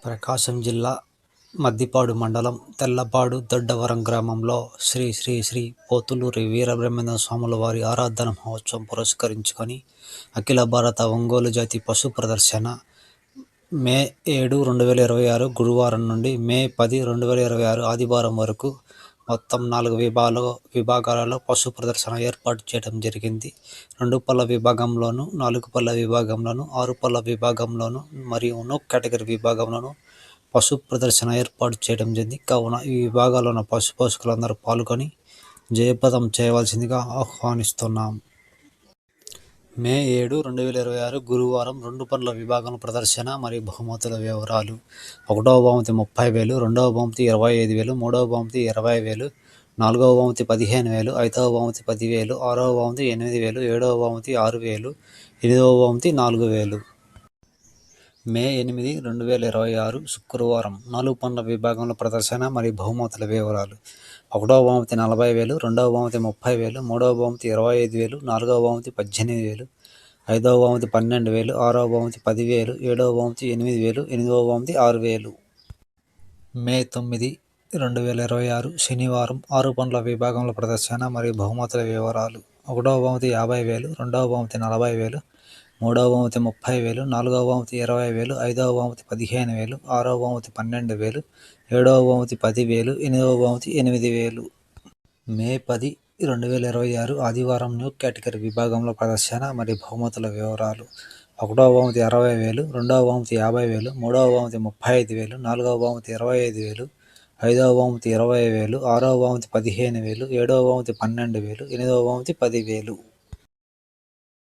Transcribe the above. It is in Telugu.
ప్రకాశం జిల్లా మద్దిపాడు మండలం తెల్లపాడు దొడ్డవరం గ్రామంలో శ్రీ శ్రీ శ్రీ పోతులూరి వీరబ్రహ్మేంద్ర స్వాముల వారి ఆరాధన మహోత్సవం పురస్కరించుకొని అఖిల భారత ఒంగోలు జాతి పశు ప్రదర్శన మే 7, 2026 గురువారం నుండి మే 10, 2026 ఆదివారం వరకు మొత్తం 4 విభాగాలలో పశు ప్రదర్శన ఏర్పాటు చేయడం జరిగింది. 2 పళ్ళ విభాగంలోను, 4 పళ్ళ విభాగంలోను, 6 పళ్ళ విభాగంలోను మరియు నో కేటగిరీ విభాగంలోను పశు ప్రదర్శన ఏర్పాటు చేయడం జరిగింది. కావున ఈ విభాగాల్లో ఉన్న పశు పోషకులందరూ పాల్గొని జయప్రదం చేయవలసిందిగా ఆహ్వానిస్తున్నాం. మే 7, 2026 గురువారం 2 పళ్ళ విభాగం ప్రదర్శన మరియు బహుమతుల వివరాలు: 1వ బహుమతి 30,000, 2వ బహుమతి 25,000, 3వ బహుమతి 20,000, 4వ బహుమతి 15,000, 5వ బహుమతి 10,000, 6వ బహుమతి 8,000, 7వ బహుమతి 6,000, 8వ బహుమతి 4,000. మే 8, 2026 శుక్రవారం 4 పళ్ళ విభాగంలో ప్రదర్శన మరియు బహుమతుల వివరాలు: 1వ బహుమతి 40,000, 2వ బహుమతి 30,000, 3వ బహుమతి 25,000, 4వ బహుమతి 18,000, 5వ బహుమతి 12,000, 6వ బహుమతి 10,000, 7వ బహుమతి 8,000, 8వ బహుమతి 6,000. మే 9, 2026 శనివారం 6 పళ్ళ విభాగంలో ప్రదర్శన మరియు బహుమతుల వివరాలు: 1వ బహుమతి 50,000, 2వ బహుమతి 40,000, 3వ బహుమతి 30,000, 4వ బహుమతి 20,000, 5వ బహుమతి 15,000, 6వ బహుమతి 12,000, 7వ బహుమతి 10,000, 8వ బహుమతి 8,000. మే 10, 2026 ఆదివారం న్యూ కేటగిరీ విభాగంలో ప్రదర్శన మరియు బహుమతుల వివరాలు: 1వ బహుమతి 60,000, 2వ బహుమతి 50,000, 3వ బహుమతి 35,000, 4వ బహుమతి 25,000, 5వ బహుమతి 20,000, 6వ బహుమతి 15,000, 7వ బహుమతి 12,000, 8వ బహుమతి 10,000.